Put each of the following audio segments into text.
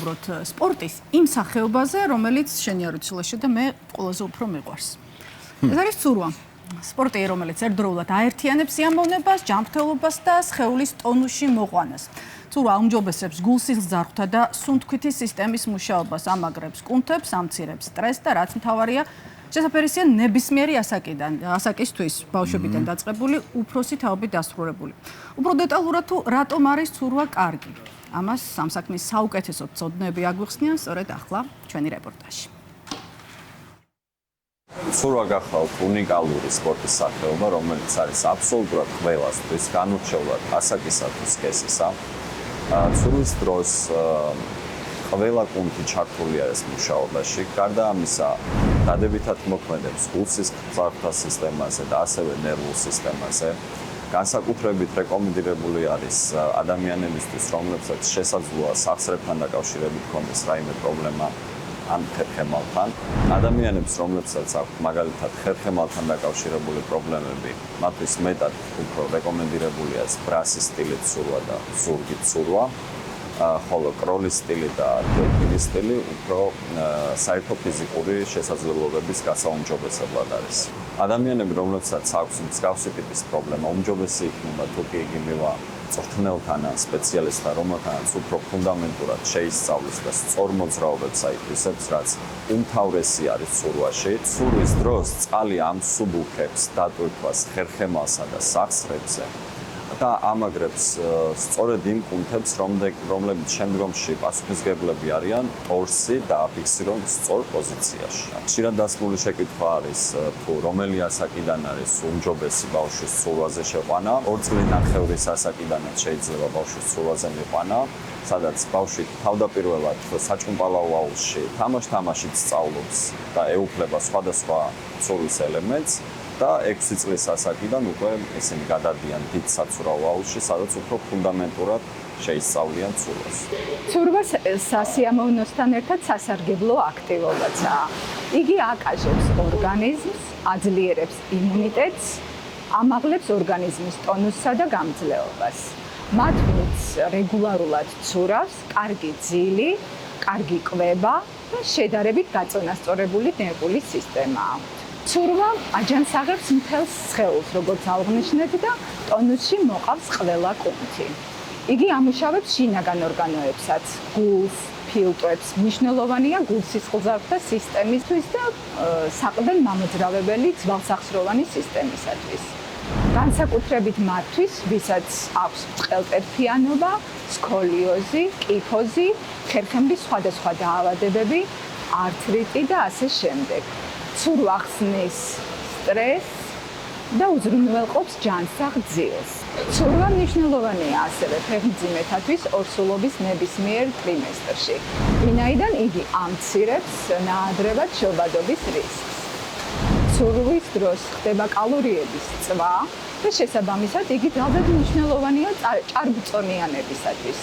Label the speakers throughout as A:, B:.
A: სპორტის იმ სახეობაზე, რომელიც შენი არ ვიცილაშე და მე ყველაზე უფრო მიყვარს. ეს არის ცურვა. სპორტი, რომელიც ერთდროულად აერთიანებს სიამოვნებას, ჯანმრთელობას და სხეულის ტონუსში მოყვანას. ცურვა აუმჯობესებს გულსიზრდარღვთა და სუნთქვითი სისტემის მუშაობას, ამაგრებს კუნთებს, ამცირებს სტრესს და რაც მთავარია, შესაძლებელია ნებისმიერი ასაკისთვის ბავშვებიდან დაწყებული უფროსი თაობით დასრულებული. უფრო დეტალურად თუ რატომ არის ცურვა კარგი? ამას სამსაქმის საუკეთესო ცოდნები აგვიხსნიან სწორედ ახლა ჩვენი რეპორტაჟი.
B: ცურვა გახლავთ უნიკალური სპორტის სახეობა, რომელიც არის აბსოლუტურად ყველასთვის, განურჩევლად ასაკისა თუ სქესისა. ცურვის დროს ყველა კუნთი ჩართულია ეს მუშაობაში. გარდა ამისა, დადებითად მოქმედებს გულსიზრდარღვთა სისტემაზე და ასევე ნერვულ სისტემაზე. განსაკუთრებით რეკომენდირებული არის ადამიანებისთვის, რომლებსაც შესაძლოა სახსრებთან დაკავშირებით ჰქონდეს რაიმე პრობლემა ან ხერხემალთან. ადამიანებს, რომლებსაც აქვთ მაგალითად ხერხემალთან დაკავშირებული პრობლემები, მათთვის მეტად უფრო რეკომენდირებულია ბრასის სტილის ცურვა და ზურგით ცურვა. ხოლო კროლის სტილი და დელფინის სტილი უფრო საერთო ფიზიკური შესაძლებლობების გასაუმჯობესებლად არის. ადამიანები, რომლებსაც აქვს მსგავსი ტიპის პრობლემა, უმჯობესი იქნება თუ კი იგი მივა მწვრთნელთან ან სპეციალისტთან, რომელთანაც უფრო ფუნდამენტურად შეისწავლის და სწორ მოძრაობებს აითვისებს, რაც უმთავრესი არის ცურვაში. ცურვის დროს წყალი ამსუბუქებს დატვირთვას ხერხემალსა და სახსრებზე და ამაგრებს სწორედ იმ კუნთებს, რომლებიც შემდგომში პასუხისმგებლები არიან ტორსი დააფიქსირონ სწორ პოზიციაში. ხშირად დასმული შეკითხვა არის, თუ რომელი ასაკიდან არის უმჯობესი ბავშვის ცურვაზე შეყვანა. 2 წლის ნახევრის ასაკიდანაც შეიძლება ბავშვის ცურვაზე მიყვანა, სადაც ბავშვი თავდაპირველად საჭმელაო აუზში თამაშით სწავლობს და ეუფლება სხვადასხვა ცურვის ელემენტს. და 6 წლის ასაკიდან უკვე ისინი გადადიან დიდ საცურაო აუზში, სადაც უფრო ფუნდამენტურად შეისწავლიან ცურვას.
C: ცურვა სასიამოვნოსთან ერთად სასარგებლო აქტივობაცაა. იგი აკაჟებს ორგანიზმს, აძლიერებს იმუნიტეტს, ამაღლებს ორგანიზმის ტონუსსა და გამძლეობას. მათ ვინც რეგულარულად ცურავს, კარგი ძილი, კარგი კვება და შედარებით გაწონასწორებული ნერვული სისტემა აქვთ. ცურვა აჯანს აღებს მთელს სხეულს, როგორც აღნიშნეთ და ტონუსში მოყავს ყველა კუნთი. იგი ამუშავებს შინაგან ორგანოებსაც, გულს, ფილტვებს, მნიშვნელოვანია გულსისხლძარღვთა სისტემისთვის და საყრდენ მამოძრავებელი ძვალსახსროვანი სისტემისათვის. განსაკუთრებით მათთვის, ვისაც აქვს წყალტერფიანობა, სკოლიოზი, კიფოზი, ხერხემლის სხვადასხვა დაავადებები, ართრიტი და ასე შემდეგ. ცურვა ხსნის სტრესს და უზრუნველყოფს ჯანსაღ ძილს. ცურვა მნიშვნელოვანია ასევე ფეხმძიმეთათვის ორსულობის ნებისმიერ ტრიმესტრში, ვინაიდან იგი ამცირებს ნაადრევად შობადობის რისკს. ცურვის დროს ხდება კალორიების წვა და შესაბამისად იგი ძალზედ მნიშვნელოვანია ჭარბწონიანებისათვის.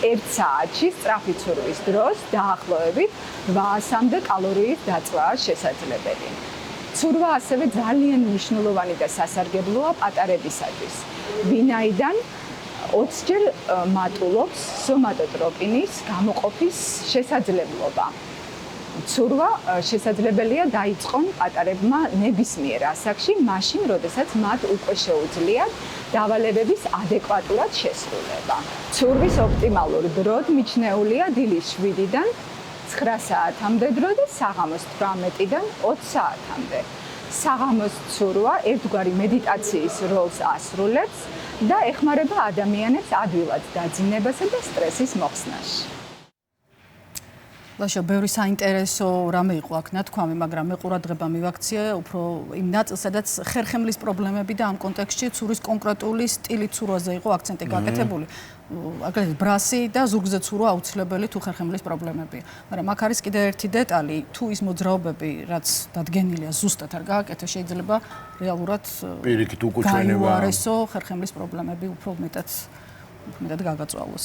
C: 1 საათში სწრაფი ცურვის დროს დაახლოებით 800-მდე კალორიის დაწვაა შესაძლებელი. ცურვა ასევე ძალიან მნიშვნელოვანი და სასარგებლოა პატარებისათვის, ვინაიდან 20-ჯერ მატულობს სომატოტროპინის გამოყოფის შესაძლებლობა. ცურვა შესაძლებელია დაიწყონ პატარებმა ნებისმიერ ასაკში, მაშინ, როდესაც მათ უკვე შეუძლიათ დავალებების ადეკვატურად შესრულება. ცურვის ოპტიმალურ დროდ მიჩნეულია დილის 7-დან 9 საათამდე დრო და საღამოს 18-დან 20 საათამდე. საღამოს ცურვა ერთგვარი მედიტაციის როლს ასრულებს და ეხმარება ადამიანებს ადვილად დაძინებასა და სტრესის მოხსნაში.
A: ლაშა, ბევრი საინტერესო რამე იყო აქ ნათქვამი, მაგრამ მე ყურადღება მივაქციე უფრო იმ ნაწილს, სადაც ხერხემლის პრობლემები და ამ კონტექსტში ცურვის კონკრეტული სტილი ცურვაზე იყო აქცენტი გაკეთებული. აგრეთვე ბრასი და ზურგზე ცურვა აუცილებელი თუ ხერხემლის პრობლემებია. მაგრამ აქ არის კიდევ ერთი დეტალი, თუ ის მოძრაობები, რაც დადგენილია ზუსტად არ გააკეთა, შეიძლება რეალურად
D: პირიქით უკუჩვენება
A: გაიუარესო ხერხემლის პრობლემები უფრო მეტად გაგაწვალოს.